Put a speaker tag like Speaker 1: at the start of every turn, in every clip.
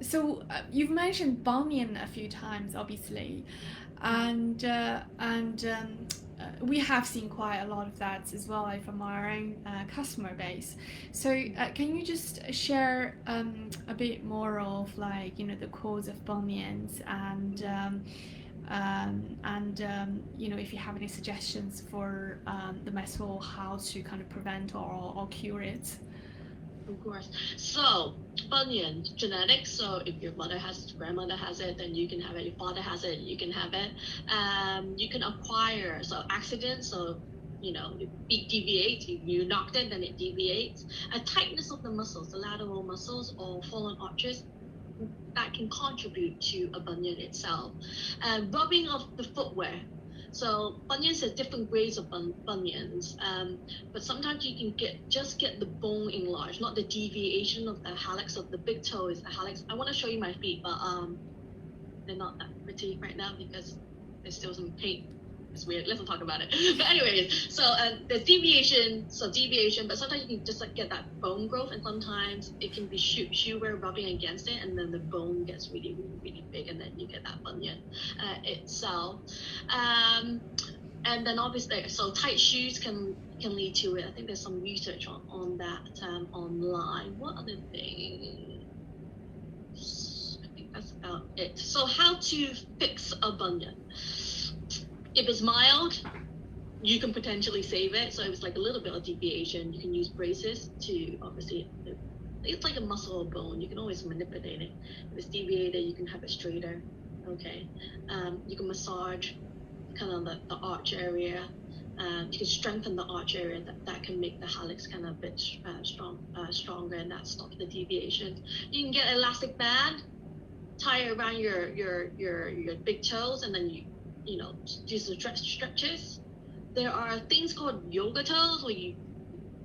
Speaker 1: So you've mentioned bunion a few times, obviously, and we have seen quite a lot of that as well, like from our own customer base. So can you just share a bit more of, like, the cause of bunions, and if you have any suggestions for the method how to kind of prevent or cure it.
Speaker 2: Of course. So, bunion, genetics. So, if your mother has it, grandmother has it, then you can have it. Your father has it, you can have it. You can acquire, so accidents. So, it deviates. If you knocked it, then it deviates. A tightness of the muscles, the lateral muscles, or fallen arches, that can contribute to a bunion itself. Rubbing of the footwear. So bunions have different grades of bunions, but sometimes you can get the bone enlarged, not the deviation of the hallux of the big toe is the hallux. I want to show you my feet, but they're not that pretty right now because there's still some paint. It's weird. Let's not talk about it. But anyways, so there's deviation, but sometimes you can just like get that bone growth, and sometimes it can be shoe wear rubbing against it, and then the bone gets really, really, really big, and then you get that bunion itself. And then obviously, so tight shoes can lead to it. I think there's some research on that online. What other thing? I think that's about it. So how to fix a bunion? If it's mild, you can potentially save it. So if it's like a little bit of deviation, you can use braces to obviously, it's like a muscle or bone. You can always manipulate it. If it's deviated, you can have it straighter. Okay. You can massage kind of the arch area. You can strengthen the arch area. That can make the hallux kind of a bit stronger, and that stops the deviation. You can get elastic band, tie it around your big toes, and then do some stretches. There are things called yoga toes where you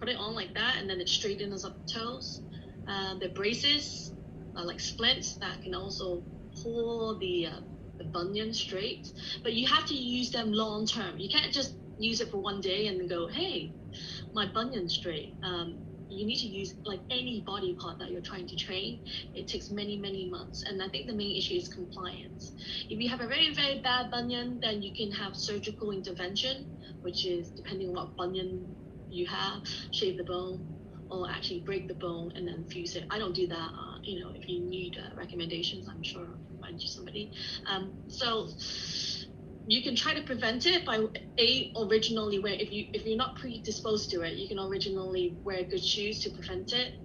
Speaker 2: put it on like that and then it straightens up the toes. The braces like splints that can also pull the bunion straight, but you have to use them long term. You can't just use it for one day and go, hey, my bunion's straight. You need to use, like any body part that you're trying to train, it takes many, many months. And I think the main issue is compliance. If you have a very, very bad bunion, then you can have surgical intervention, which is depending on what bunion you have, shave the bone or actually break the bone and then fuse it. I don't do that. If you need recommendations, I'm sure I can find you somebody. So you can try to prevent it by originally wear, if you're not predisposed to it, you can originally wear good shoes to prevent it.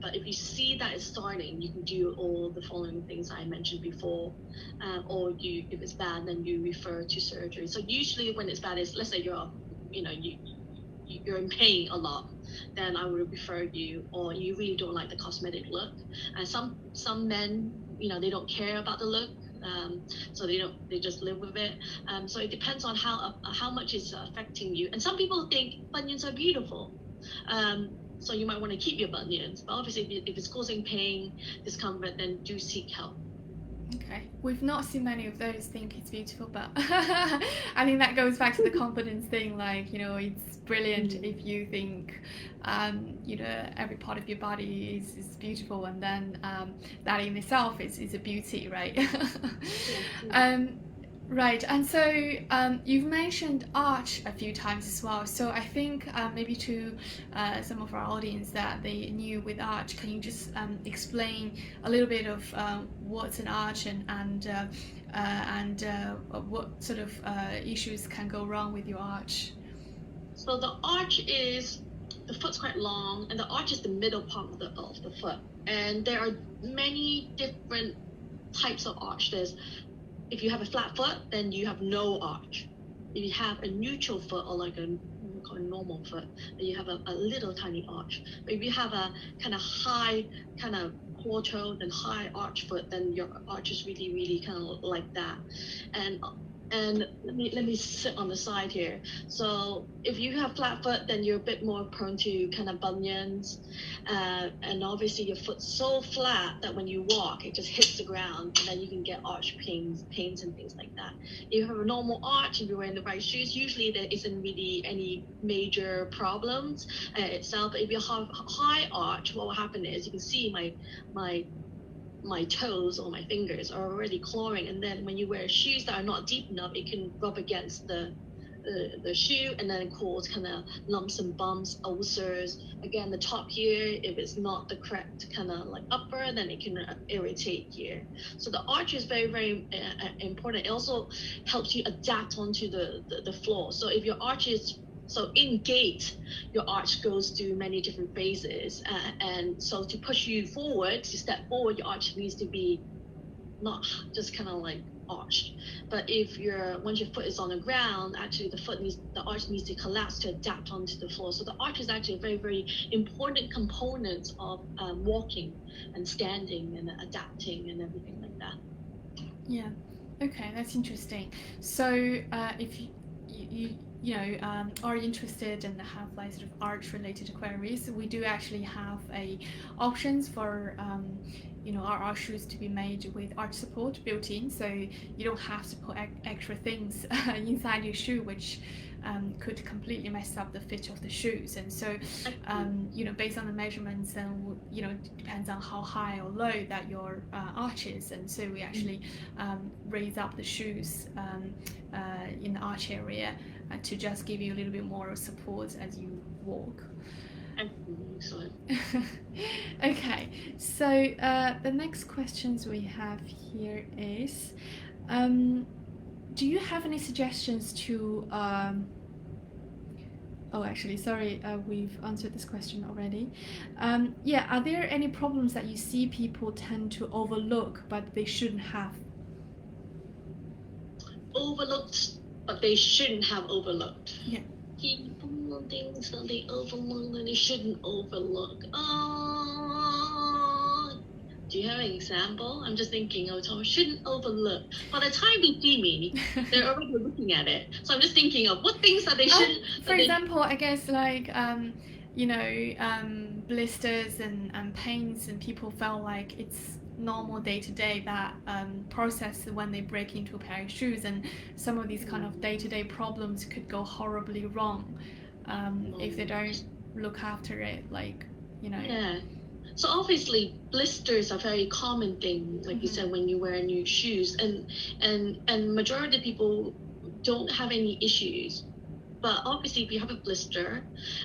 Speaker 2: But if you see that it's starting, you can do all the following things I mentioned before. Or if it's bad, then you refer to surgery. So usually when it's bad, is let's say you're in pain a lot, then I would refer you, or you really don't like the cosmetic look. And some men, they don't care about the look. So they just live with it. So it depends on how much it's affecting you. And some people think bunions are beautiful. So you might want to keep your bunions, but obviously if it's causing pain, discomfort, then do seek help.
Speaker 1: Okay, we've not seen many of those think it's beautiful, but I think that goes back to the confidence thing. Like, it's brilliant if you think, every part of your body is beautiful, and then that in itself is a beauty, right? Right, and so you've mentioned arch a few times as well. So I think maybe to some of our audience that they new with arch, can you just explain a little bit of what's an arch and what sort of issues can go wrong with your arch?
Speaker 2: So the arch is, the foot's quite long, and the arch is the middle part of the foot. And there are many different types of arch. If you have a flat foot, then you have no arch. If you have a neutral foot, or like a normal foot, then you have a little tiny arch. But if you have a kind of high, kind of quarter, then high arch foot, then your arch is really, really kind of like that. And let me sit on the side here. So if you have flat foot, then you're a bit more prone to kind of bunions. And obviously your foot's so flat that when you walk, it just hits the ground, and then you can get arch pains and things like that. If you have a normal arch, if you're wearing the right shoes, usually there isn't really any major problems itself. But if you have high arch, what will happen is, you can see my my toes or my fingers are already clawing, and then when you wear shoes that are not deep enough, it can rub against the shoe and then cause kind of lumps and bumps, ulcers. Again, the top here, if it's not the correct kind of like upper, then it can irritate here. So the arch is very, very important. It also helps you adapt onto the floor. So if your arch is so in gait, your arch goes through many different phases, and so to push you forward, to step forward, your arch needs to be not just kind of like arched. But if once your foot is on the ground, actually the arch needs to collapse to adapt onto the floor. So the arch is actually a very, very important component of walking and standing and adapting and everything like that.
Speaker 1: Yeah. Okay, that's interesting. So if you are interested and have like sort of arch related queries, we do actually have options for our arch shoes to be made with arch support built in, so you don't have to put extra things inside your shoe, which could completely mess up the fit of the shoes. And so based on the measurements, and depends on how high or low that your arch is, and so we actually raise up the shoes in the arch area to just give you a little bit more support as you walk.
Speaker 2: Excellent.
Speaker 1: Okay, so the next questions we have here is, do you have any suggestions to we've answered this question already. Are there any problems that you see people tend to overlook but they shouldn't have?
Speaker 2: Overlooked, but they shouldn't have overlooked.
Speaker 1: Yeah.
Speaker 2: People, things that they overlook that they shouldn't overlook. Do you have an example? I'm just thinking, shouldn't overlook. By the time they see me, they're already looking at it. So I'm just thinking of what things that they shouldn't.
Speaker 1: For example, I guess like blisters and pains, and people felt like it's normal day to day that process when they break into a pair of shoes, and some of these kind of day to day problems could go horribly wrong if they don't look after it,
Speaker 2: Yeah. So obviously blisters are a very common thing, like you said, when you wear new shoes, and majority of people don't have any issues. But obviously if you have a blister,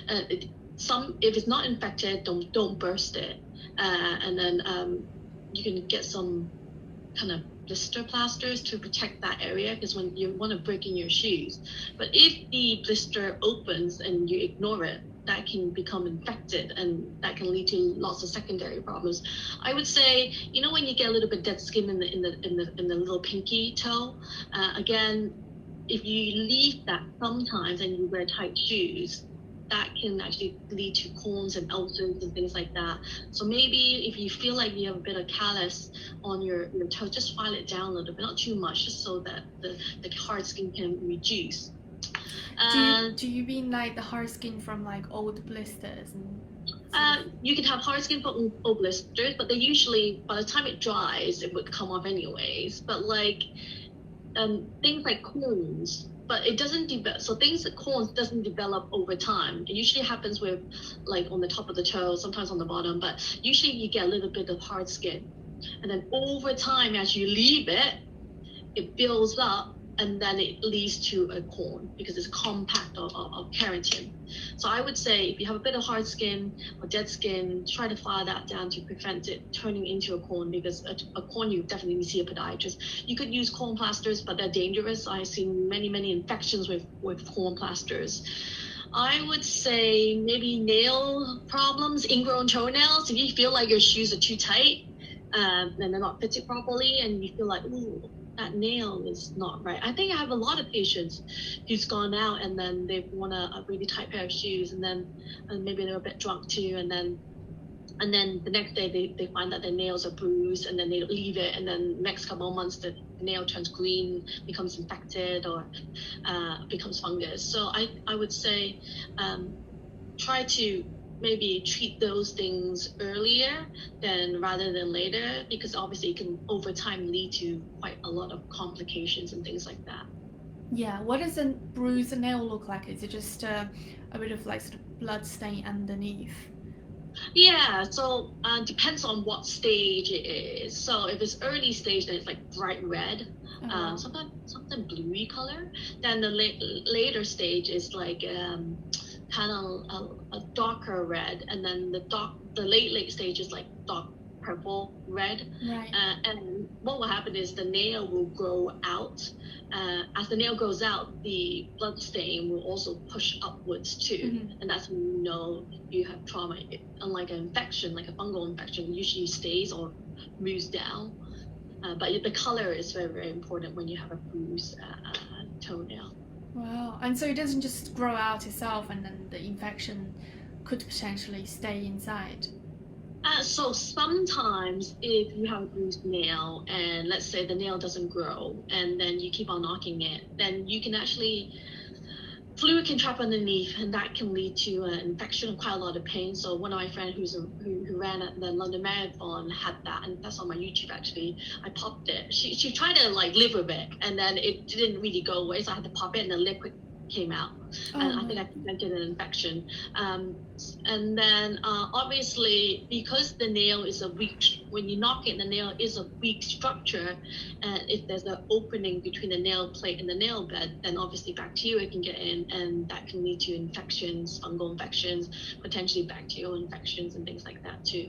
Speaker 2: if it's not infected, don't burst it, and then you can get some kind of blister plasters to protect that area, because when you want to break in your shoes. But if the blister opens and you ignore it, that can become infected, and that can lead to lots of secondary problems. I would say, when you get a little bit dead skin in the little pinky toe, again, if you leave that sometimes and you wear tight shoes, that can actually lead to corns and ulcers and things like that. So maybe if you feel like you have a bit of callus on your toe, just file it down a little bit, not too much, just so that the hard skin can reduce.
Speaker 1: Do you mean like the hard skin from like old blisters?
Speaker 2: You can have hard skin from old blisters, but they usually, by the time it dries, it would come off anyways. But like things like corns, but it doesn't develop. So things like corns doesn't develop over time. It usually happens with like on the top of the toe, sometimes on the bottom, but usually you get a little bit of hard skin. And then over time, as you leave it, it builds up, and then it leads to a corn because it's compact of keratin. So I would say if you have a bit of hard skin or dead skin, try to file that down to prevent it turning into a corn, because a corn, you definitely need to see a podiatrist. You could use corn plasters, but they're dangerous. I've seen many infections with corn plasters. I would say maybe nail problems, ingrown toenails. If you feel like your shoes are too tight and they're not fitted properly, and you feel like, ooh, that nail is not right. I think I have a lot of patients who's gone out and then they want a really tight pair of shoes, and maybe they're a bit drunk too, and then the next day they find that their nails are bruised, and then they leave it, and then the next couple of months the nail turns green, becomes infected, or becomes fungus. So I would say try to maybe treat those things earlier rather than later, because obviously it can over time lead to quite a lot of complications and things like that.
Speaker 1: Yeah, what does a bruised nail look like? Is it just a bit of like sort of blood stain underneath?
Speaker 2: Yeah, so depends on what stage it is. So if it's early stage, then it's like bright red,
Speaker 1: Oh, wow.
Speaker 2: sometimes bluey color. Then the later stage is like kind of a darker red, and then the late stage is like dark purple red.
Speaker 1: Right.
Speaker 2: And what will happen is the nail will grow out. As the nail grows out, the blood stain will also push upwards too,
Speaker 1: Mhm.
Speaker 2: and that's when you know you have trauma. Unlike an infection, like a fungal infection, it usually stays or moves down. But the color is very, very important when you have a bruised toenail.
Speaker 1: Wow. And so it doesn't just grow out itself, and then the infection could potentially stay inside.
Speaker 2: So sometimes if you have a bruised nail and let's say the nail doesn't grow and then you keep on knocking it, then you can actually fluid can trap underneath, and that can lead to an infection and quite a lot of pain. So one of my friends who ran at the London Marathon had that, and that's on my YouTube actually. I popped it. She tried to like live with it, and then it didn't really go away, so I had to pop it, and the liquid came out,
Speaker 1: Oh,
Speaker 2: and I
Speaker 1: no.
Speaker 2: think I prevented an infection. And then obviously because the nail is a weak, when you knock it, the nail is a weak structure, and if there's an opening between the nail plate and the nail bed, then obviously bacteria can get in, and that can lead to infections, fungal infections, potentially bacterial infections, and things like that too.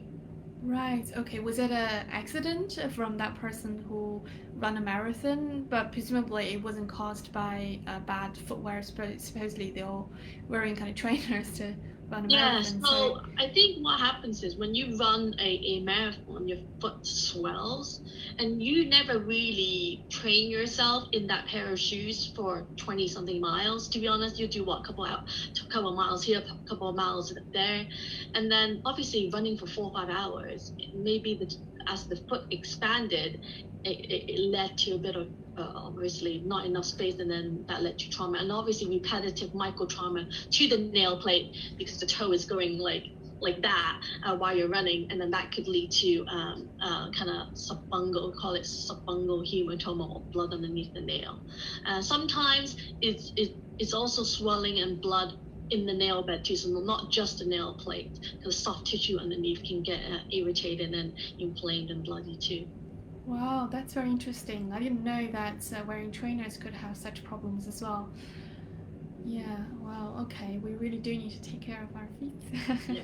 Speaker 1: Right. Okay. Was it an accident from that person who ran a marathon? But presumably it wasn't caused by bad footwear. Supposedly they're all wearing kind of trainers to run a
Speaker 2: Yeah,
Speaker 1: marathon. So,
Speaker 2: so I think what happens is when you run a marathon, your foot swells, and you never really train yourself in that pair of shoes for 20 something miles. To be honest, you do what, couple of miles here, couple of miles there, and then obviously running for 4 or 5 hours, maybe as the foot expanded, it led to a bit of obviously not enough space, and then that led to trauma, and obviously repetitive micro trauma to the nail plate because the toe is going like that while you're running, and then that could lead to kind of subfungal, call it subfungal hematoma, or blood underneath the nail. Sometimes it's also swelling and blood in the nail bed too, so not just the nail plate, because soft tissue underneath can get irritated and inflamed and bloody too.
Speaker 1: wow, that's very interesting. I didn't know that wearing trainers could have such problems as well. Yeah, wow, okay. We really do need to take care of our feet.
Speaker 2: Yeah.